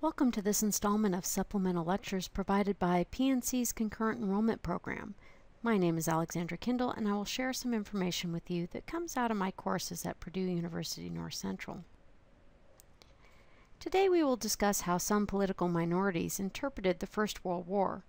Welcome to this installment of supplemental lectures provided by PNC's Concurrent Enrollment Program. My name is Alexandra Kindle, and I will share some information with you that comes out of my courses at Purdue University North Central. Today we will discuss how some political minorities interpreted the First World War.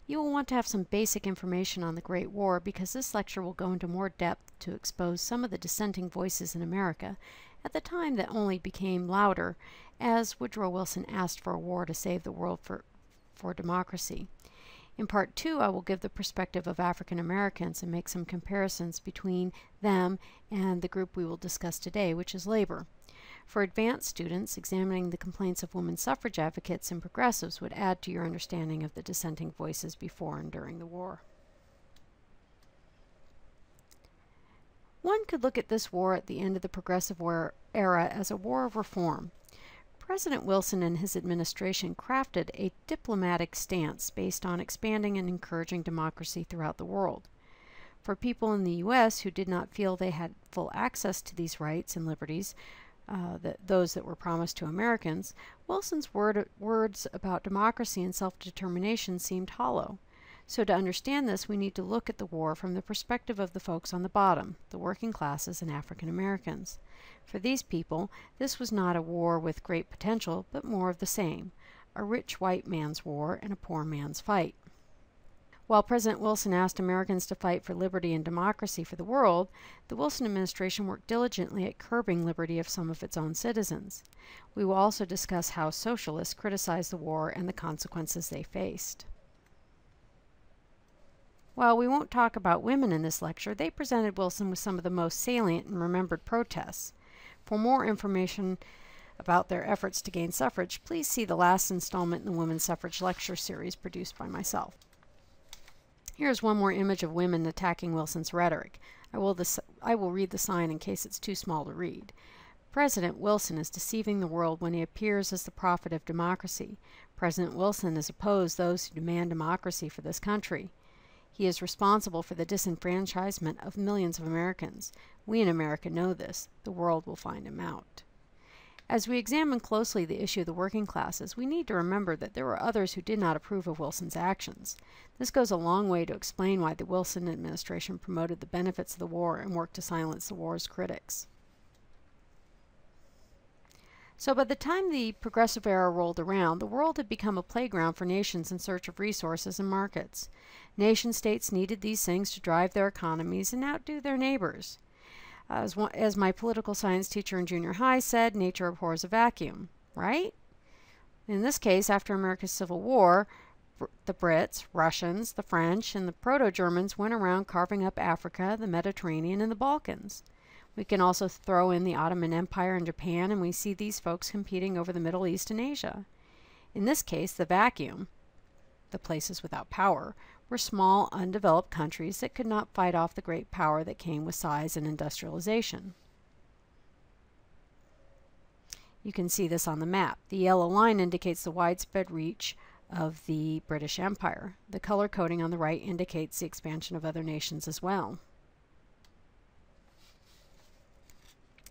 You will want to have some basic information on the Great War because this lecture will go into more depth to expose some of the dissenting voices in America at the time that only became louder as Woodrow Wilson asked for a war to save the world for democracy. In Part 2, I will give the perspective of African Americans and make some comparisons between them and the group we will discuss today, which is labor. For advanced students, examining the complaints of women suffrage advocates and progressives would add to your understanding of the dissenting voices before and during the war. One could look at this war at the end of the Progressive War era as a war of reform. President Wilson and his administration crafted a diplomatic stance based on expanding and encouraging democracy throughout the world. For people in the U.S. who did not feel they had full access to these rights and liberties, those that were promised to Americans, Wilson's words about democracy and self-determination seemed hollow. So to understand this, we need to look at the war from the perspective of the folks on the bottom, the working classes and African Americans. For these people, this was not a war with great potential, but more of the same, a rich white man's war and a poor man's fight. While President Wilson asked Americans to fight for liberty and democracy for the world, the Wilson administration worked diligently at curbing liberty of some of its own citizens. We will also discuss how socialists criticized the war and the consequences they faced. While we won't talk about women in this lecture, they presented Wilson with some of the most salient and remembered protests. For more information about their efforts to gain suffrage, please see the last installment in the Women's Suffrage Lecture series produced by myself. Here's one more image of women attacking Wilson's rhetoric. I will read the sign in case it's too small to read. President Wilson is deceiving the world when he appears as the prophet of democracy. President Wilson has opposed those who demand democracy for this country. He is responsible for the disenfranchisement of millions of Americans. We in America know this. The world will find him out. As we examine closely the issue of the working classes, we need to remember that there were others who did not approve of Wilson's actions. This goes a long way to explain why the Wilson administration promoted the benefits of the war and worked to silence the war's critics. So by the time the Progressive era rolled around, the world had become a playground for nations in search of resources and markets. Nation-states needed these things to drive their economies and outdo their neighbors. As my political science teacher in junior high said, nature abhors a vacuum, right? In this case, after America's Civil War, the Brits, Russians, the French, and the Proto-Germans went around carving up Africa, the Mediterranean, and the Balkans. We can also throw in the Ottoman Empire and Japan, and we see these folks competing over the Middle East and Asia. In this case, the vacuum, the places without power, were small, undeveloped countries that could not fight off the great power that came with size and industrialization. You can see this on the map. The yellow line indicates the widespread reach of the British Empire. The color coding on the right indicates the expansion of other nations as well.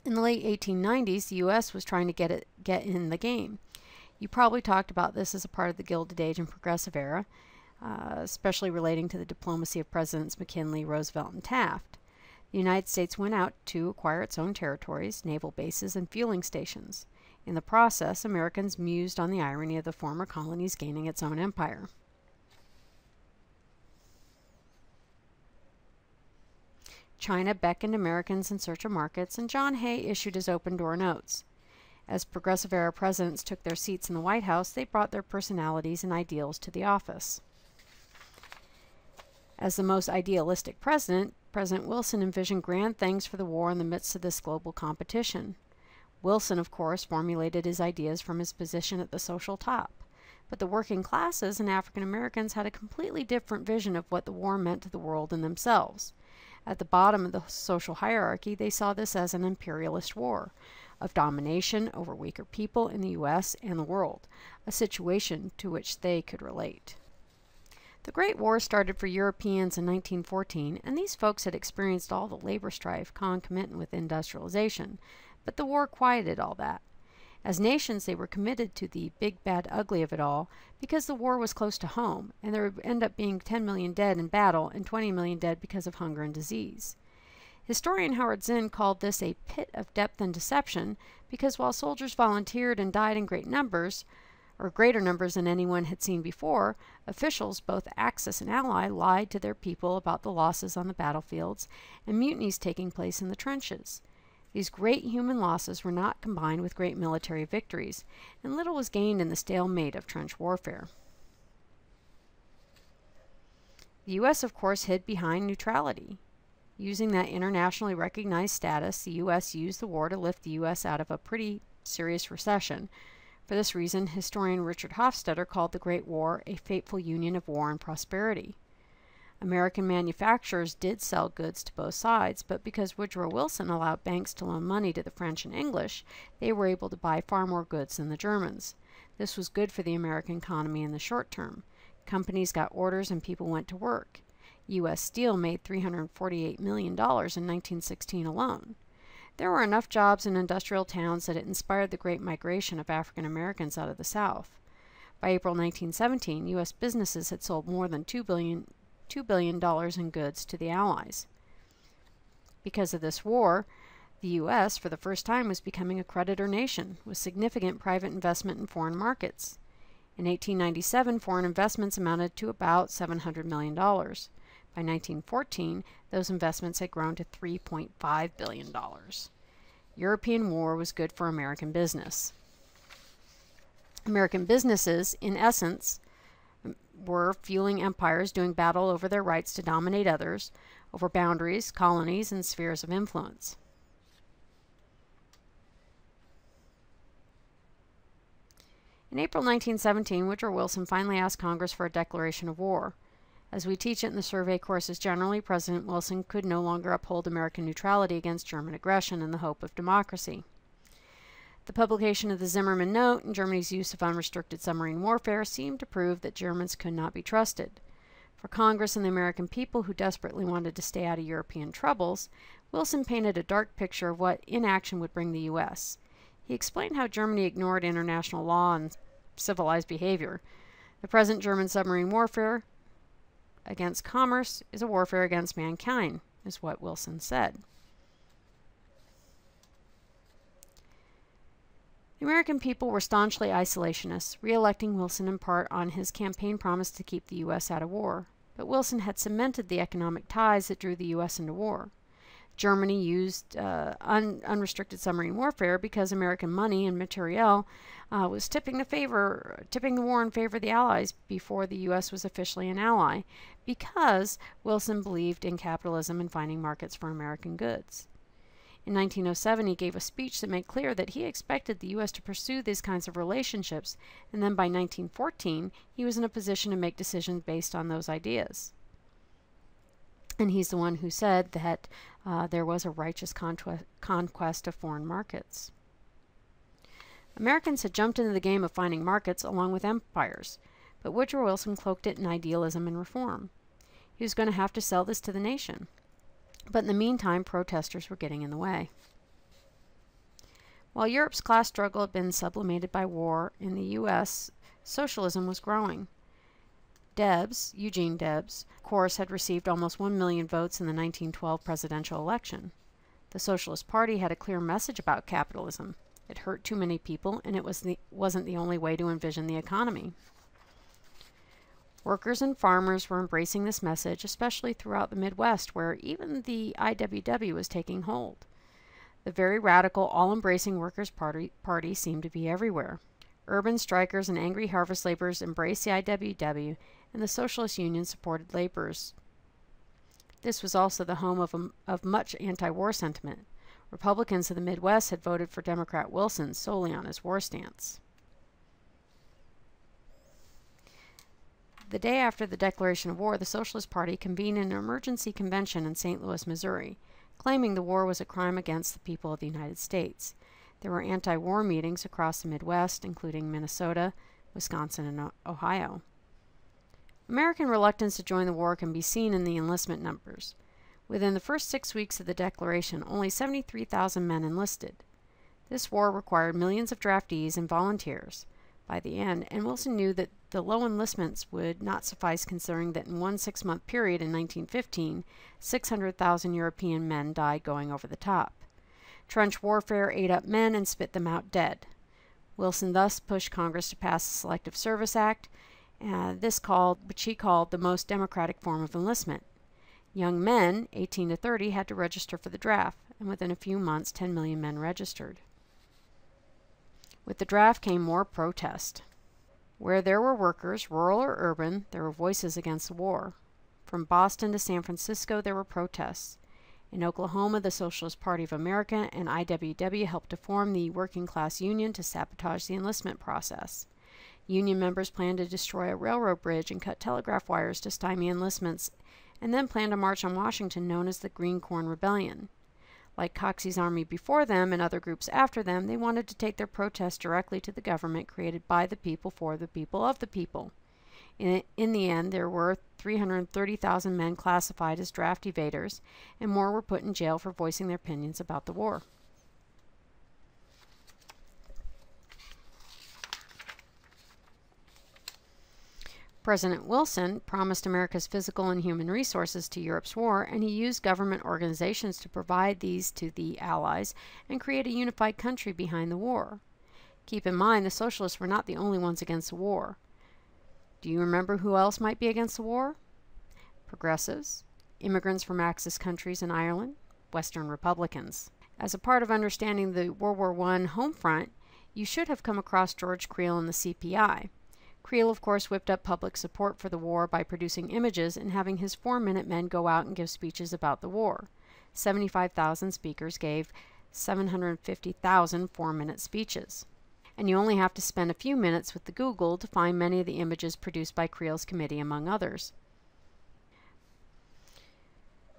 In the late 1890s, the U.S. was trying to get in the game. You probably talked about this as a part of the Gilded Age and Progressive era, especially relating to the diplomacy of Presidents McKinley, Roosevelt, and Taft. The United States went out to acquire its own territories, naval bases, and fueling stations. In the process, Americans mused on the irony of the former colonies gaining its own empire. China beckoned Americans in search of markets, and John Hay issued his open-door notes. As Progressive-era presidents took their seats in the White House, they brought their personalities and ideals to the office. As the most idealistic president, President Wilson envisioned grand things for the war in the midst of this global competition. Wilson, of course, formulated his ideas from his position at the social top. But the working classes and African Americans had a completely different vision of what the war meant to the world and themselves. At the bottom of the social hierarchy, they saw this as an imperialist war of domination over weaker people in the U.S. and the world, a situation to which they could relate. The Great War started for Europeans in 1914, and these folks had experienced all the labor strife concomitant with industrialization, but the war quieted all that. As nations, they were committed to the big, bad, ugly of it all because the war was close to home, and there would end up being 10 million dead in battle and 20 million dead because of hunger and disease. Historian Howard Zinn called this a pit of depth and deception because while soldiers volunteered and died in great numbers, or greater numbers than anyone had seen before, officials, both Axis and Ally, lied to their people about the losses on the battlefields and mutinies taking place in the trenches. These great human losses were not combined with great military victories, and little was gained in the stalemate of trench warfare. The U.S., of course, hid behind neutrality. Using that internationally recognized status, the U.S. used the war to lift the U.S. out of a pretty serious recession. For this reason, historian Richard Hofstadter called the Great War a fateful union of war and prosperity. American manufacturers did sell goods to both sides, but because Woodrow Wilson allowed banks to loan money to the French and English, they were able to buy far more goods than the Germans. This was good for the American economy in the short term. Companies got orders and people went to work. U.S. Steel made $348 million in 1916 alone. There were enough jobs in industrial towns that it inspired the great migration of African Americans out of the South. By April 1917, U.S. businesses had sold more than $2 billion in goods to the Allies. Because of this war, the U.S. for the first time was becoming a creditor nation, with significant private investment in foreign markets. In 1897, foreign investments amounted to about $700 million. By 1914, those investments had grown to $3.5 billion. European war was good for American business. American businesses, in essence, were fueling empires doing battle over their rights to dominate others, over boundaries, colonies, and spheres of influence. In April 1917, Woodrow Wilson finally asked Congress for a declaration of war. As we teach it in the survey courses generally, President Wilson could no longer uphold American neutrality against German aggression in the hope of democracy. The publication of the Zimmermann Note and Germany's use of unrestricted submarine warfare seemed to prove that Germans could not be trusted. For Congress and the American people who desperately wanted to stay out of European troubles, Wilson painted a dark picture of what inaction would bring the U.S. He explained how Germany ignored international law and civilized behavior. The present German submarine warfare against commerce is a warfare against mankind, is what Wilson said. The American people were staunchly isolationists, re-electing Wilson in part on his campaign promise to keep the U.S. out of war. But Wilson had cemented the economic ties that drew the U.S. into war. Germany used unrestricted submarine warfare because American money and materiel was tipping the war in favor of the Allies before the U.S. was officially an ally, because Wilson believed in capitalism and finding markets for American goods. In 1907, he gave a speech that made clear that he expected the U.S. to pursue these kinds of relationships, and then by 1914, he was in a position to make decisions based on those ideas. And he's the one who said that there was a righteous conquest of foreign markets. Americans had jumped into the game of finding markets along with empires, but Woodrow Wilson cloaked it in idealism and reform. He was going to have to sell this to the nation. But in the meantime, protesters were getting in the way. While Europe's class struggle had been sublimated by war, in the U.S., socialism was growing. Debs, Eugene Debs, of course, had received almost 1 million votes in the 1912 presidential election. The Socialist Party had a clear message about capitalism. It hurt too many people, and it wasn't the only way to envision the economy. Workers and farmers were embracing this message, especially throughout the Midwest, where even the IWW was taking hold. The very radical, all-embracing Workers' Party seemed to be everywhere. Urban strikers and angry harvest laborers embraced the IWW, and the Socialist Union supported laborers. This was also the home of much anti-war sentiment. Republicans of the Midwest had voted for Democrat Wilson solely on his war stance. The day after the declaration of war, the Socialist Party convened an emergency convention in St. Louis, Missouri, claiming the war was a crime against the people of the United States. There were anti-war meetings across the Midwest, including Minnesota, Wisconsin, and Ohio. American reluctance to join the war can be seen in the enlistment numbers. Within the first 6 weeks of the declaration, only 73,000 men enlisted. This war required millions of draftees and volunteers by the end, and Wilson knew that the low enlistments would not suffice, considering that in one 6-month period in 1915, 600,000 European men died going over the top. Trench warfare ate up men and spit them out dead. Wilson thus pushed Congress to pass the Selective Service Act, which he called the most democratic form of enlistment. Young men, 18 to 30, had to register for the draft, and within a few months 10 million men registered. With the draft came more protest. Where there were workers, rural or urban, there were voices against the war. From Boston to San Francisco there were protests. In Oklahoma, the Socialist Party of America and IWW helped to form the Working Class Union to sabotage the enlistment process. Union members planned to destroy a railroad bridge and cut telegraph wires to stymie enlistments, and then planned a march on Washington known as the Green Corn Rebellion. Like Coxey's army before them and other groups after them, they wanted to take their protest directly to the government created by the people for the people of the people. In the end, there were 330,000 men classified as draft evaders, and more were put in jail for voicing their opinions about the war. President Wilson promised America's physical and human resources to Europe's war, and he used government organizations to provide these to the Allies and create a unified country behind the war. Keep in mind, the Socialists were not the only ones against the war. Do you remember who else might be against the war? Progressives, immigrants from Axis countries in Ireland, Western Republicans. As a part of understanding the World War I home front, you should have come across George Creel and the CPI. Creel, of course, whipped up public support for the war by producing images and having his 4-minute men go out and give speeches about the war. 75,000 speakers gave 750,000 4-minute speeches. And you only have to spend a few minutes with the Google to find many of the images produced by Creel's committee, among others.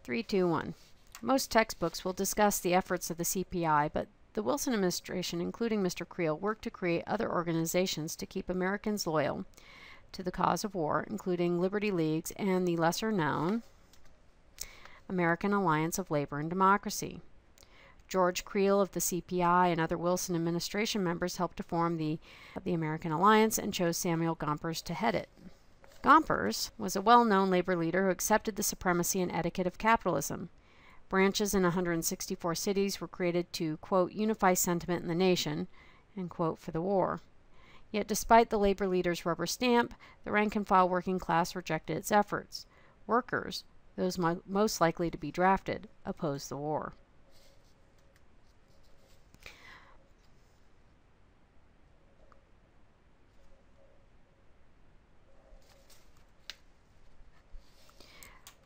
3, 2, 1. Most textbooks will discuss the efforts of the CPI, but the Wilson administration, including Mr. Creel, worked to create other organizations to keep Americans loyal to the cause of war, including Liberty Leagues and the lesser-known American Alliance of Labor and Democracy. George Creel of the CPI and other Wilson administration members helped to form the American Alliance and chose Samuel Gompers to head it. Gompers was a well-known labor leader who accepted the supremacy and etiquette of capitalism. Branches in 164 cities were created to, quote, unify sentiment in the nation, end quote, for the war. Yet despite the labor leader's rubber stamp, the rank-and-file working class rejected its efforts. Workers, those most likely to be drafted, opposed the war.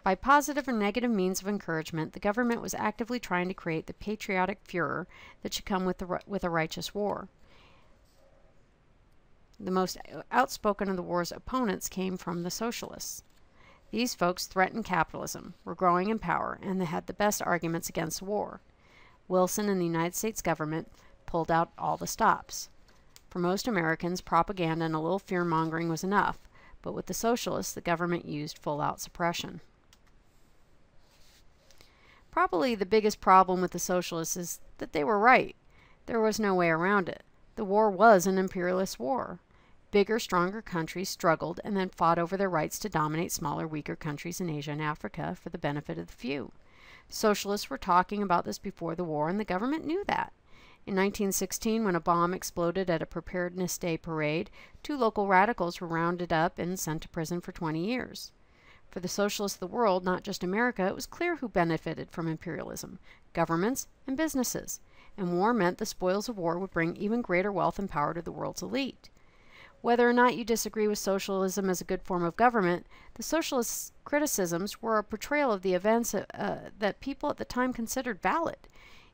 By positive or negative means of encouragement, the government was actively trying to create the patriotic furor that should come with a righteous war. The most outspoken of the war's opponents came from the socialists. These folks threatened capitalism, were growing in power, and they had the best arguments against war. Wilson and the United States government pulled out all the stops. For most Americans, propaganda and a little fear-mongering was enough, but with the socialists, the government used full-out suppression. Probably the biggest problem with the socialists is that they were right. There was no way around it. The war was an imperialist war. Bigger, stronger countries struggled and then fought over their rights to dominate smaller, weaker countries in Asia and Africa for the benefit of the few. Socialists were talking about this before the war, and the government knew that. In 1916, when a bomb exploded at a Preparedness Day parade, 2 local radicals were rounded up and sent to prison for 20 years. For the socialists of the world, not just America, it was clear who benefited from imperialism: governments and businesses. And war meant the spoils of war would bring even greater wealth and power to the world's elite. Whether or not you disagree with socialism as a good form of government, the socialists' criticisms were a portrayal of the events that people at the time considered valid.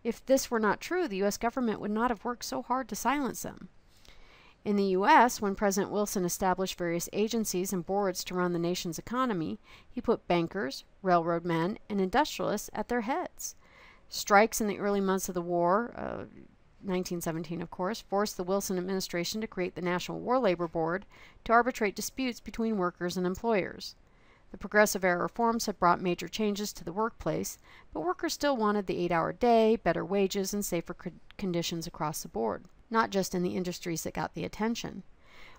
If this were not true, the U.S. government would not have worked so hard to silence them. In the U.S., when President Wilson established various agencies and boards to run the nation's economy, he put bankers, railroad men, and industrialists at their heads. Strikes in the early months of the war, 1917 of course, forced the Wilson administration to create the National War Labor Board to arbitrate disputes between workers and employers. The Progressive Era reforms had brought major changes to the workplace, but workers still wanted the 8-hour day, better wages, and safer conditions across the board, not just in the industries that got the attention.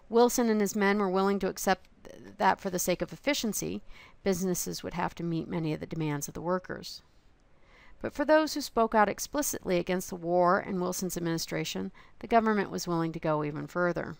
Wilson and his men were willing to accept that for the sake of efficiency, businesses would have to meet many of the demands of the workers. But for those who spoke out explicitly against the war and Wilson's administration, the government was willing to go even further.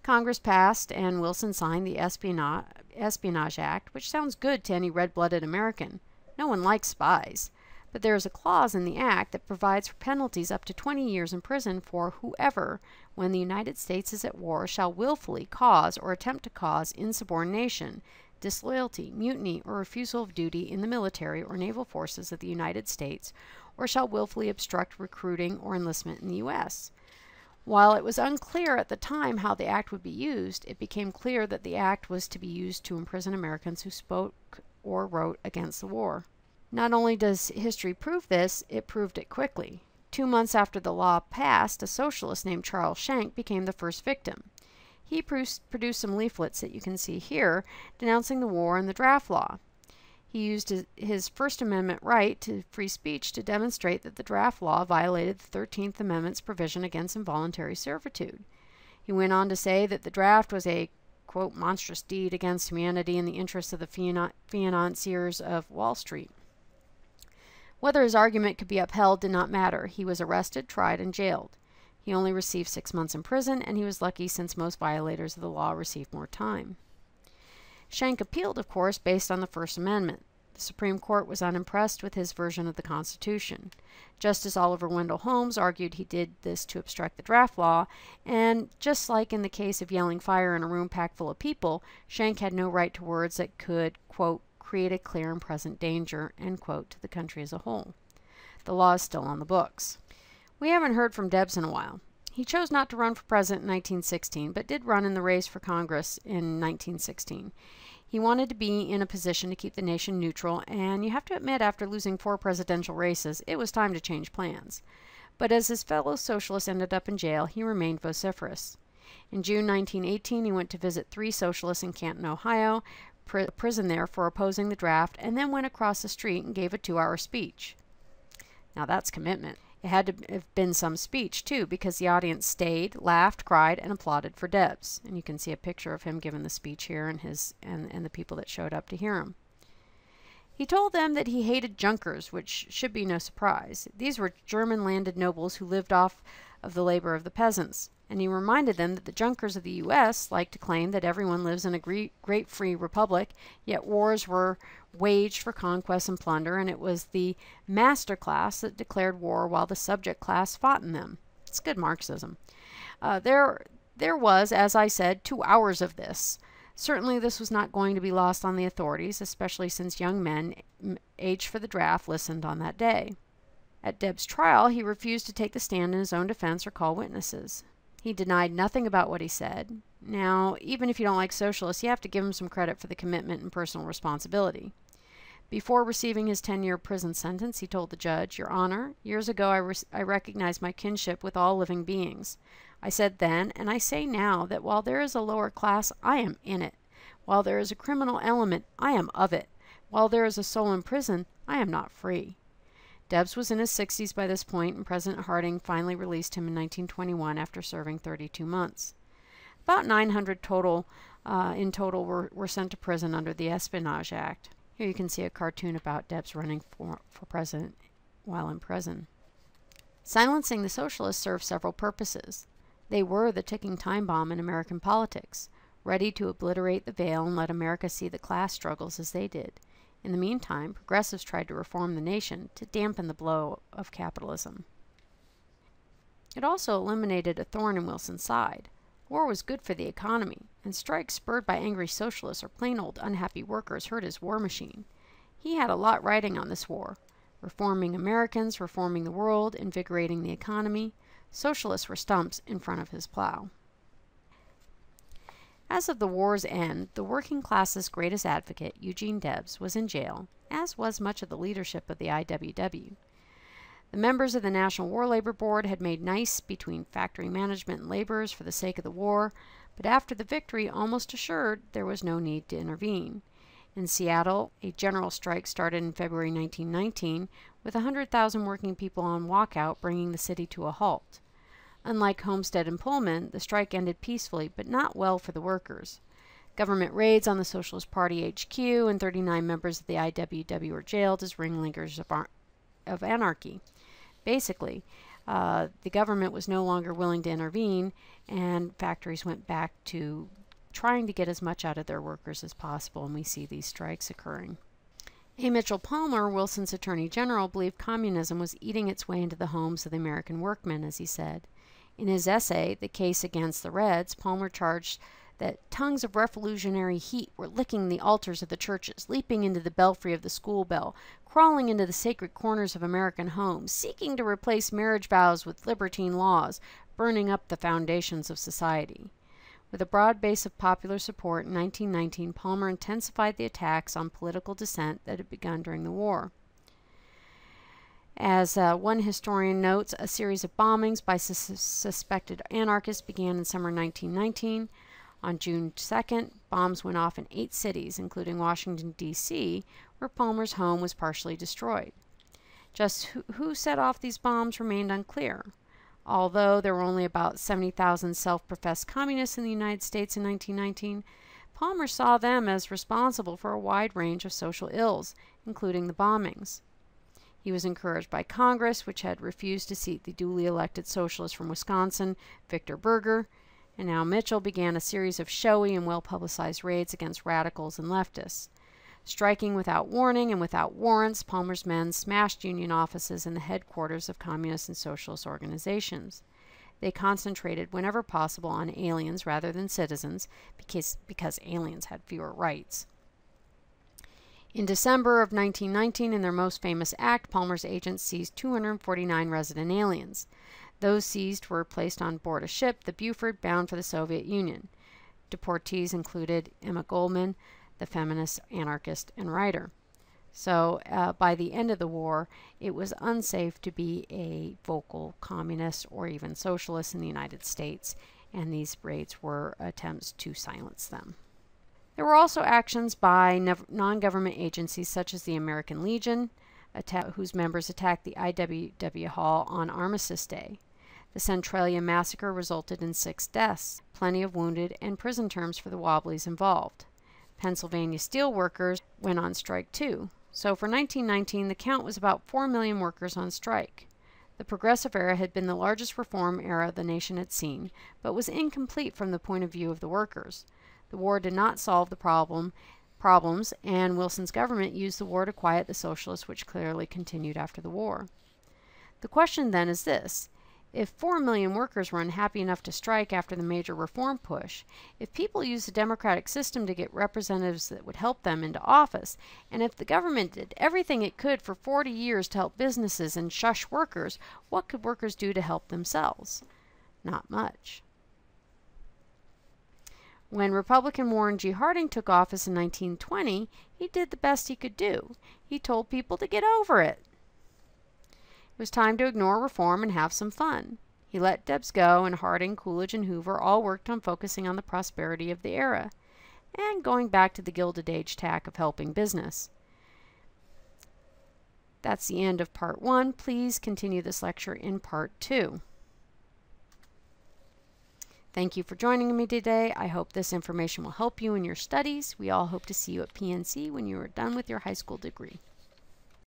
Congress passed and Wilson signed the Espionage Act, which sounds good to any red-blooded American. No one likes spies. But there is a clause in the Act that provides for penalties up to 20 years in prison for whoever, when the United States is at war, shall willfully cause or attempt to cause insubordination, disloyalty, mutiny, or refusal of duty in the military or naval forces of the United States, or shall willfully obstruct recruiting or enlistment in the U.S. While it was unclear at the time how the Act would be used, it became clear that the Act was to be used to imprison Americans who spoke or wrote against the war. Not only does history prove this, it proved it quickly. 2 months after the law passed, a socialist named Charles Schenck became the first victim. He produced some leaflets that you can see here, denouncing the war and the draft law. He used his First Amendment right to free speech to demonstrate that the draft law violated the 13th Amendment's provision against involuntary servitude. He went on to say that the draft was a, quote, monstrous deed against humanity in the interests of the financiers of Wall Street. Whether his argument could be upheld did not matter. He was arrested, tried, and jailed. He only received 6 months in prison, and he was lucky since most violators of the law received more time. Schenck appealed, of course, based on the First Amendment. The Supreme Court was unimpressed with his version of the Constitution. Justice Oliver Wendell Holmes argued he did this to obstruct the draft law, and just like in the case of yelling fire in a room packed full of people, Schenck had no right to words that could, quote, create a clear and present danger, end quote, to the country as a whole. The law is still on the books. We haven't heard from Debs in a while. He chose not to run for president in 1916, but did run in the race for Congress in 1916. He wanted to be in a position to keep the nation neutral, and you have to admit, after losing 4 presidential races, it was time to change plans. But as his fellow socialists ended up in jail, he remained vociferous. In June 1918, he went to visit 3 socialists in Canton, Ohio, prison there for opposing the draft, and then went across the street and gave a 2-hour speech. Now that's commitment. It had to have been some speech, too, because the audience stayed, laughed, cried, and applauded for Debs. And you can see a picture of him giving the speech here and the people that showed up to hear him. He told them that he hated Junkers, which should be no surprise. These were German landed nobles who lived off of the labor of the peasants. And he reminded them that the Junkers of the U.S. like to claim that everyone lives in a great free republic, yet wars were waged for conquest and plunder, and it was the master class that declared war while the subject class fought in them. It's good Marxism. There was, as I said, 2 hours of this. Certainly this was not going to be lost on the authorities, especially since young men aged for the draft listened on that day. At Debs' trial, he refused to take the stand in his own defense or call witnesses. He denied nothing about what he said. Now, even if you don't like socialists, you have to give him some credit for the commitment and personal responsibility. Before receiving his 10-year prison sentence, he told the judge, "Your Honor, years ago I recognized my kinship with all living beings. I said then, and I say now, that while there is a lower class, I am in it. While there is a criminal element, I am of it. While there is a soul in prison, I am not free." Debs was in his 60s by this point, and President Harding finally released him in 1921 after serving 32 months. About 900 in total were sent to prison under the Espionage Act. Here you can see a cartoon about Debs running for president while in prison. Silencing the socialists served several purposes. They were the ticking time bomb in American politics, ready to obliterate the veil and let America see the class struggles as they did. In the meantime, progressives tried to reform the nation to dampen the blow of capitalism. It also eliminated a thorn in Wilson's side. War was good for the economy, and strikes spurred by angry socialists or plain old unhappy workers hurt his war machine. He had a lot riding on this war. Reforming Americans, reforming the world, invigorating the economy. Socialists were stumps in front of his plow. As of the war's end, the working class's greatest advocate, Eugene Debs, was in jail, as was much of the leadership of the IWW. The members of the National War Labor Board had made nice between factory management and laborers for the sake of the war, but after the victory, almost assured, there was no need to intervene. In Seattle, a general strike started in February 1919, with 100,000 working people on walkout, bringing the city to a halt. Unlike Homestead and Pullman, the strike ended peacefully, but not well for the workers. Government raids on the Socialist Party HQ, and 39 members of the IWW were jailed as ringleaders of anarchy. Basically, the government was no longer willing to intervene, and factories went back to trying to get as much out of their workers as possible, and we see these strikes occurring. A. Mitchell Palmer, Wilson's Attorney General, believed communism was eating its way into the homes of the American workmen, as he said. In his essay, The Case Against the Reds, Palmer charged that tongues of revolutionary heat were licking the altars of the churches, leaping into the belfry of the school bell, crawling into the sacred corners of American homes, seeking to replace marriage vows with libertine laws, burning up the foundations of society. With a broad base of popular support, in 1919, Palmer intensified the attacks on political dissent that had begun during the war. As one historian notes, a series of bombings by suspected anarchists began in summer 1919. On June 2nd, bombs went off in 8 cities, including Washington, D.C., where Palmer's home was partially destroyed. Just who set off these bombs remained unclear. Although there were only about 70,000 self-professed communists in the United States in 1919, Palmer saw them as responsible for a wide range of social ills, including the bombings. He was encouraged by Congress, which had refused to seat the duly elected socialist from Wisconsin, Victor Berger, and now Mitchell began a series of showy and well-publicized raids against radicals and leftists. Striking without warning and without warrants, Palmer's men smashed union offices and the headquarters of communist and socialist organizations. They concentrated whenever possible on aliens rather than citizens, because aliens had fewer rights. In December of 1919, in their most famous act, Palmer's agents seized 249 resident aliens. Those seized were placed on board a ship, the Buford, bound for the Soviet Union. Deportees included Emma Goldman, the feminist, anarchist, and writer. So by the end of the war, it was unsafe to be a vocal communist or even socialist in the United States, and these raids were attempts to silence them. There were also actions by non-government agencies such as the American Legion, whose members attacked the IWW Hall on Armistice Day. The Centralia massacre resulted in 6 deaths, plenty of wounded, and prison terms for the Wobblies involved. Pennsylvania steel workers went on strike too. So for 1919, the count was about 4 million workers on strike. The Progressive Era had been the largest reform era the nation had seen, but was incomplete from the point of view of the workers. The war did not solve the problems, and Wilson's government used the war to quiet the socialists, which clearly continued after the war. The question then is this: if 4 million workers were unhappy enough to strike after the major reform push, if people used the democratic system to get representatives that would help them into office, and if the government did everything it could for 40 years to help businesses and shush workers, what could workers do to help themselves? Not much. When Republican Warren G. Harding took office in 1920, he did the best he could do. He told people to get over it. It was time to ignore reform and have some fun. He let Debs go, and Harding, Coolidge, and Hoover all worked on focusing on the prosperity of the era and going back to the Gilded Age tack of helping business. That's the end of part 1. Please continue this lecture in part 2. Thank you for joining me today. I hope this information will help you in your studies. We all hope to see you at PNC when you are done with your high school degree.